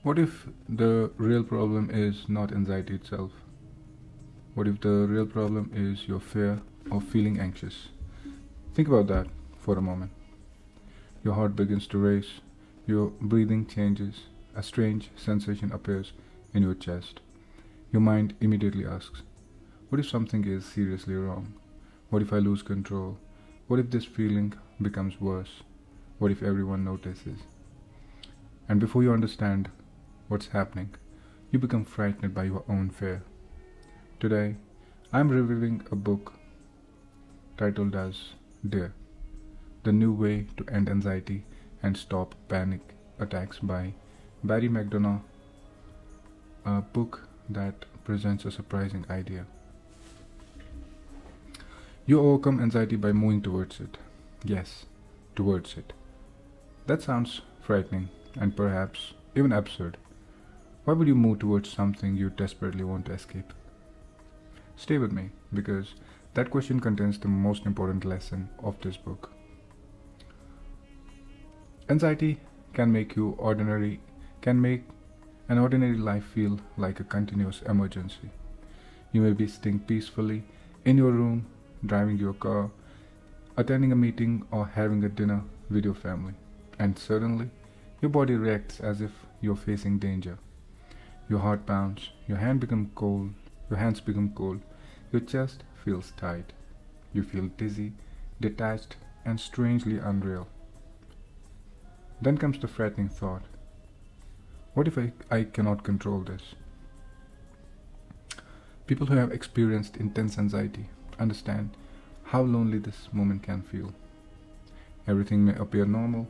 What if the real problem is not anxiety itself? What if the real problem is your fear of feeling anxious? Think about that for a moment. Your heart begins to race, your breathing changes, a strange sensation appears in your chest. Your mind immediately asks, what if something is seriously wrong? What if I lose control? What if this feeling becomes worse? What if everyone notices? And before you understand what's happening, you become frightened by your own fear. Today, I'm reviewing a book titled as Dare, The New Way to End Anxiety and Stop Panic Attacks by Barry McDonough, a book that presents a surprising idea. You overcome anxiety by moving towards it. Yes, towards it. That sounds frightening and perhaps even absurd. Why would you move towards something you desperately want to escape? Stay with me, because that question contains the most important lesson of this book. Anxiety can make an ordinary life feel like a continuous emergency. You may be sitting peacefully in your room, driving your car, attending a meeting, or having a dinner with your family, and suddenly your body reacts as if you're facing danger. Your heart pounds, your hands become cold, your chest feels tight, you feel dizzy, detached, and strangely unreal. Then comes the frightening thought, what if I cannot control this? People who have experienced intense anxiety understand how lonely this moment can feel. Everything may appear normal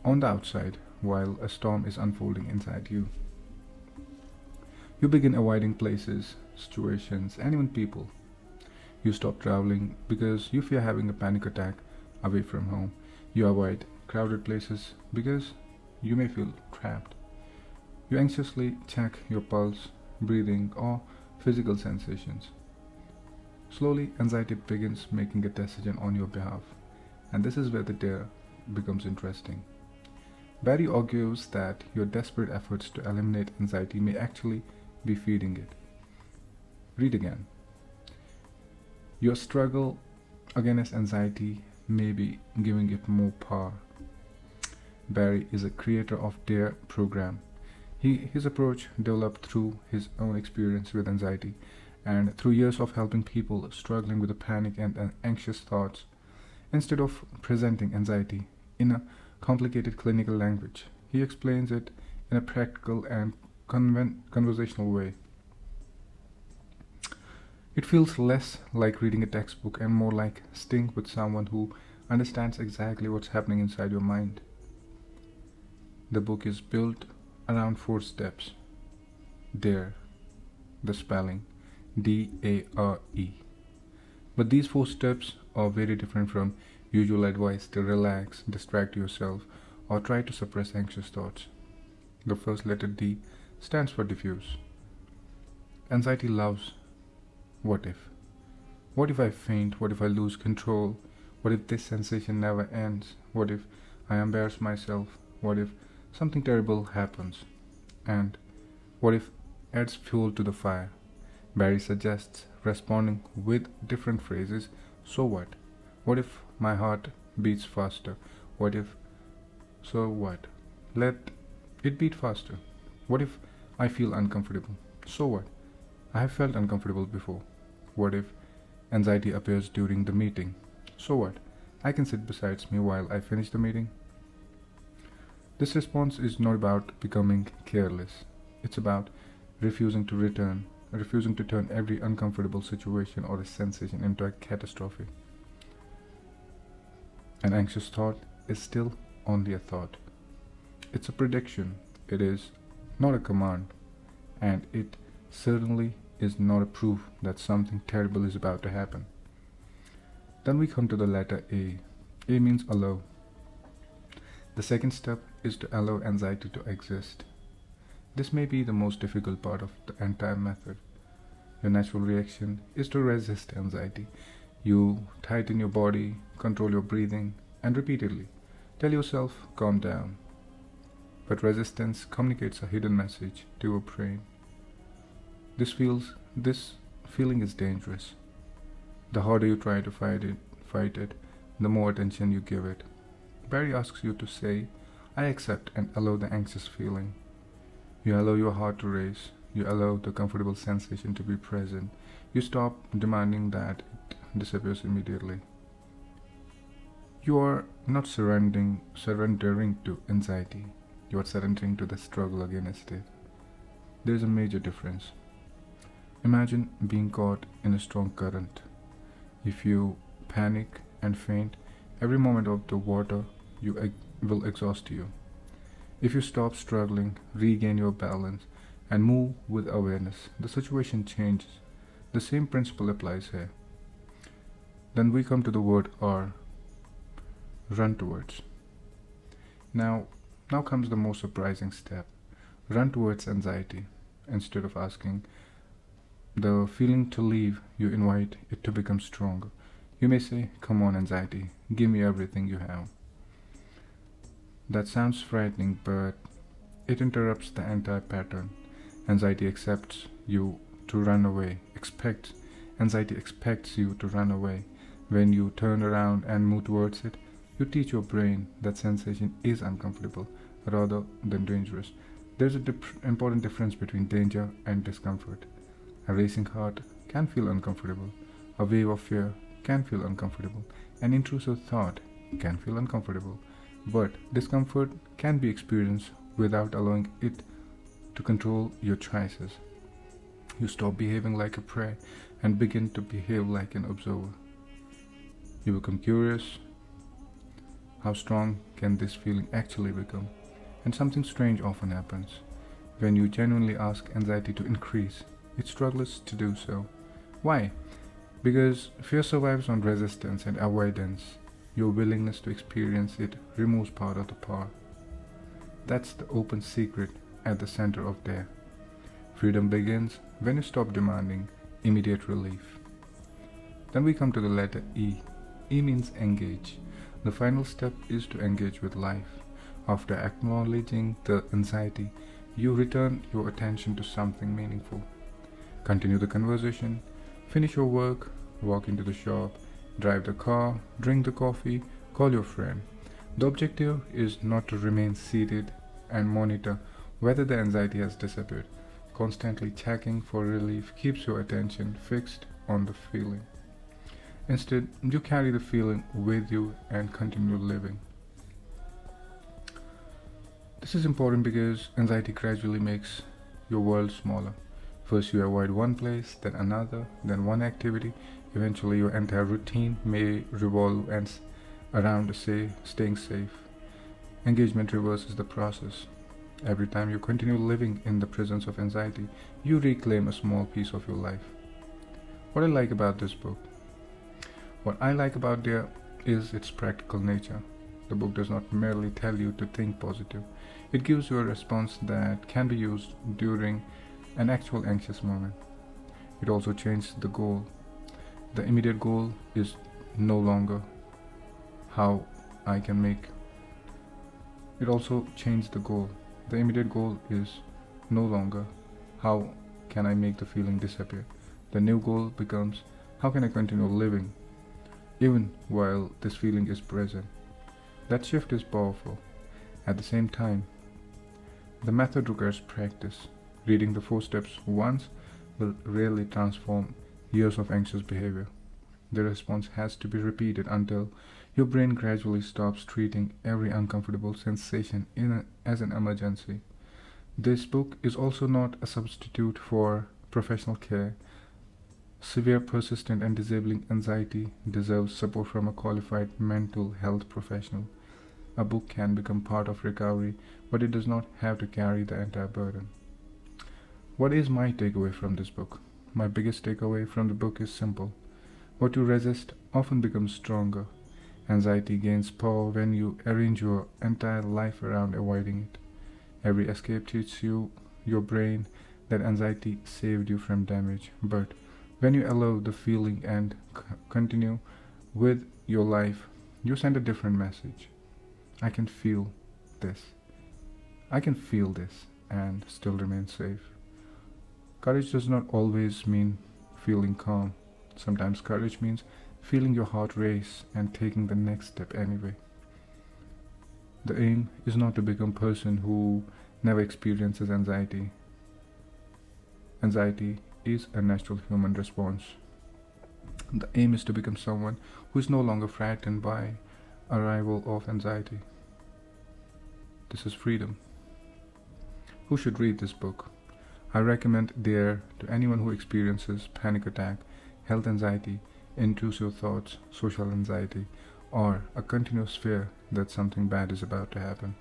on the outside while a storm is unfolding inside you. You begin avoiding places, situations, and even people. You stop traveling because you fear having a panic attack away from home. You avoid crowded places because you may feel trapped. You anxiously check your pulse, breathing, or physical sensations. Slowly, anxiety begins making a decision on your behalf, and this is where the dare becomes interesting. Barry argues that your desperate efforts to eliminate anxiety may actually be feeding it. Read again. Your struggle against anxiety may be giving it more power. Barry is a creator of Dare program. His approach developed through his own experience with anxiety and through years of helping people struggling with the panic and anxious thoughts. Instead of presenting anxiety in a complicated clinical language, he explains it in a practical and conversational way. It feels less like reading a textbook and more like staying with someone who understands exactly what's happening inside your mind. The book is built around 4 steps. Dare, the spelling DARE. But these 4 steps are very different from usual advice to relax, distract yourself, or try to suppress anxious thoughts. The first letter D stands for diffuse. Anxiety loves what if. What if I faint? What if I lose control? What if this sensation never ends? What if I embarrass myself? What if something terrible happens? And what if adds fuel to the fire? Barry suggests responding with different phrases. So what? What if my heart beats faster? What if? So what? Let it beat faster. What if I feel uncomfortable? So what? I have felt uncomfortable before. What if anxiety appears during the meeting? So what? I can sit beside me while I finish the meeting. This response is not about becoming careless. It's about refusing to turn every uncomfortable situation or a sensation into a catastrophe. An anxious thought is still only a thought. It's a prediction. It is not a command. And it certainly is not a proof that something terrible is about to happen. Then we come to the letter A. A means allow. The second step is to allow anxiety to exist. This may be the most difficult part of the entire method. Your natural reaction is to resist anxiety. You tighten your body, control your breathing, and repeatedly tell yourself, calm down. but resistance communicates a hidden message to your brain. This feeling is dangerous. The harder you try to fight it, the more attention you give it. Barry asks you to say, I accept and allow the anxious feeling. You allow your heart to race. You allow the comfortable sensation to be present. You stop demanding that it disappears immediately. You are not surrendering to anxiety. You are surrendering to the struggle against it. There is a major difference. Imagine being caught in a strong current. If you panic and faint, every moment of the water will exhaust you. If you stop struggling, regain your balance, and move with awareness, the situation changes. The same principle applies here. Then we come to the word R, run towards. Now comes the most surprising step. Run towards anxiety. Instead of asking the feeling to leave, you invite it to become stronger. You may say, come on, anxiety, give me everything you have. That sounds frightening, but it interrupts the entire pattern. Anxiety accepts you to run away. Anxiety expects you to run away. When you turn around and move towards it, you teach your brain that sensation is uncomfortable rather than dangerous. There's an important difference between danger and discomfort. A racing heart can feel uncomfortable. A wave of fear can feel uncomfortable. An intrusive thought can feel uncomfortable. But discomfort can be experienced without allowing it to control your choices. You stop behaving like a prey and begin to behave like an observer. You become curious. How strong can this feeling actually become? And something strange often happens. When you genuinely ask anxiety to increase, it struggles to do so. Why? Because fear survives on resistance and avoidance. Your willingness to experience it removes part of the power. That's the open secret at the center of there. Freedom begins when you stop demanding immediate relief. Then we come to the letter E. E means engage. The final step is to engage with life. After acknowledging the anxiety, you return your attention to something meaningful. Continue the conversation, finish your work, walk into the shop, drive the car, drink the coffee, call your friend. The objective is not to remain seated and monitor whether the anxiety has disappeared. Constantly checking for relief keeps your attention fixed on the feeling. Instead, you carry the feeling with you and continue living. This is important because anxiety gradually makes your world smaller. First you avoid one place, then another, then one activity. Eventually your entire routine may revolve around staying safe. Engagement reverses the process. Every time you continue living in the presence of anxiety, you reclaim a small piece of your life. What I like about this book? What I like about there is its practical nature. The book does not merely tell you to think positive. It gives you a response that can be used during an actual anxious moment. It also changes the goal. The immediate goal is no longer how I can make. It also changed the goal. The immediate goal is no longer how can I make the feeling disappear. The new goal becomes how can I continue living even while this feeling is present. That shift is powerful. At the same time, the method requires practice. Reading the 4 steps once will rarely transform years of anxious behavior. The response has to be repeated until your brain gradually stops treating every uncomfortable sensation as an emergency. This book is also not a substitute for professional care. Severe, persistent, and disabling anxiety deserves support from a qualified mental health professional. A book can become part of recovery, but it does not have to carry the entire burden. What is my takeaway from this book? My biggest takeaway from the book is simple. What you resist often becomes stronger. Anxiety gains power when you arrange your entire life around avoiding it. Every escape teaches your brain, that anxiety saved you from damage, but when you allow the feeling and continue with your life, you send a different message. I can feel this. I can feel this and still remain safe. Courage does not always mean feeling calm. Sometimes courage means feeling your heart race and taking the next step anyway. The aim is not to become a person who never experiences anxiety. Anxiety is a natural human response. The aim is to become someone who is no longer frightened by arrival of anxiety. This is freedom. Who should read this book? I recommend Dare to anyone who experiences panic attack, health anxiety, intrusive thoughts, social anxiety, or a continuous fear that something bad is about to happen.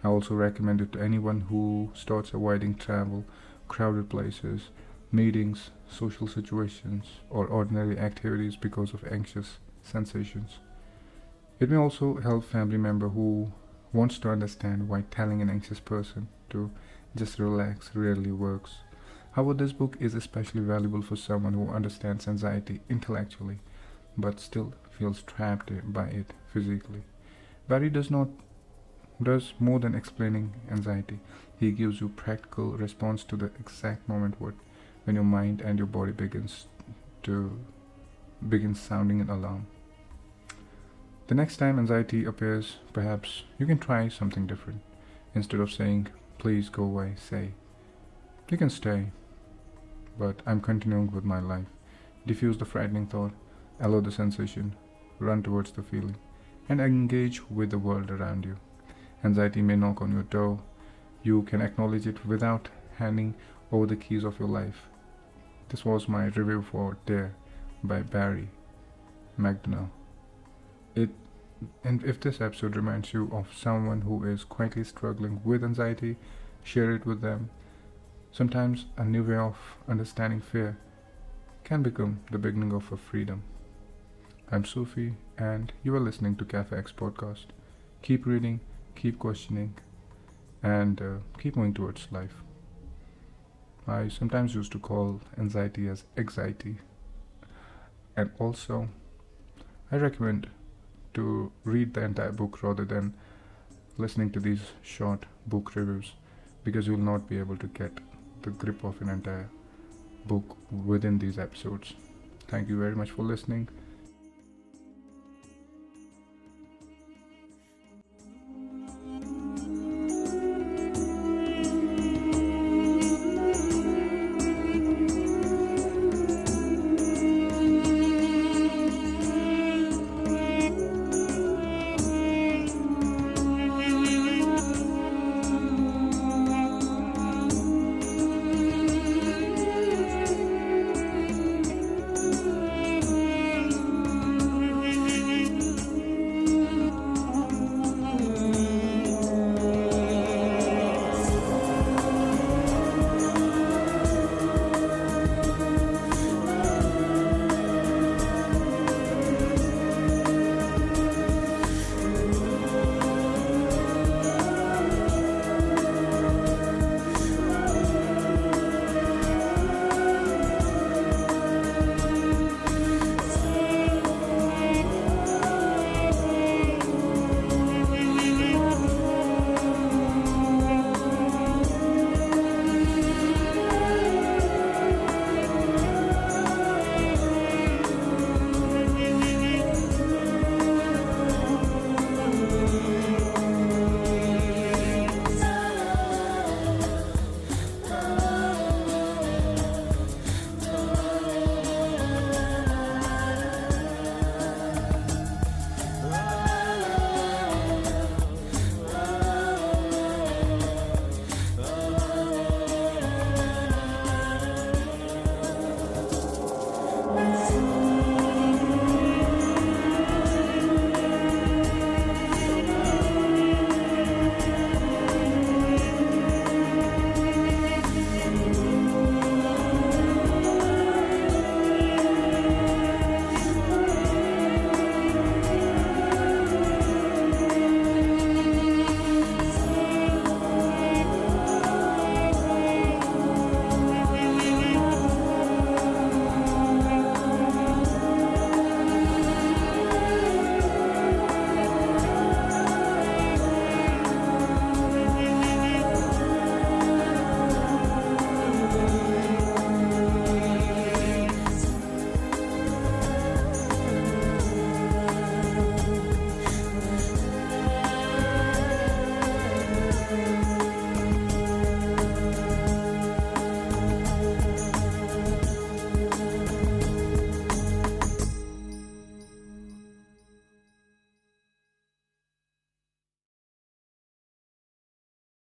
I also recommend it to anyone who starts avoiding travel, crowded places, meetings, social situations, or ordinary activities because of anxious sensations. It may also help family member who wants to understand why telling an anxious person to just relax rarely works. However, this book is especially valuable for someone who understands anxiety intellectually but still feels trapped by it physically. Barry does more than explaining anxiety. He gives you practical response to the exact moment when your mind and your body begins sounding an alarm. The next time anxiety appears, perhaps you can try something different. Instead of saying, "Please go away," say, "You can stay, but I'm continuing with my life." Diffuse the frightening thought, allow the sensation, run towards the feeling, and engage with the world around you. Anxiety may knock on your door. You can acknowledge it without handing over the keys of your life. This was my review for Dare by Barry McDonough. And if this episode reminds you of someone who is quietly struggling with anxiety, share it with them. Sometimes a new way of understanding fear can become the beginning of a freedom. I'm Sufi, and you are listening to Cafe X podcast. Keep reading, keep questioning, and keep moving towards life. I sometimes used to call anxiety as anxiety, and also I recommend to read the entire book rather than listening to these short book reviews, because you will not be able to get the grip of an entire book within these episodes. Thank you very much for listening.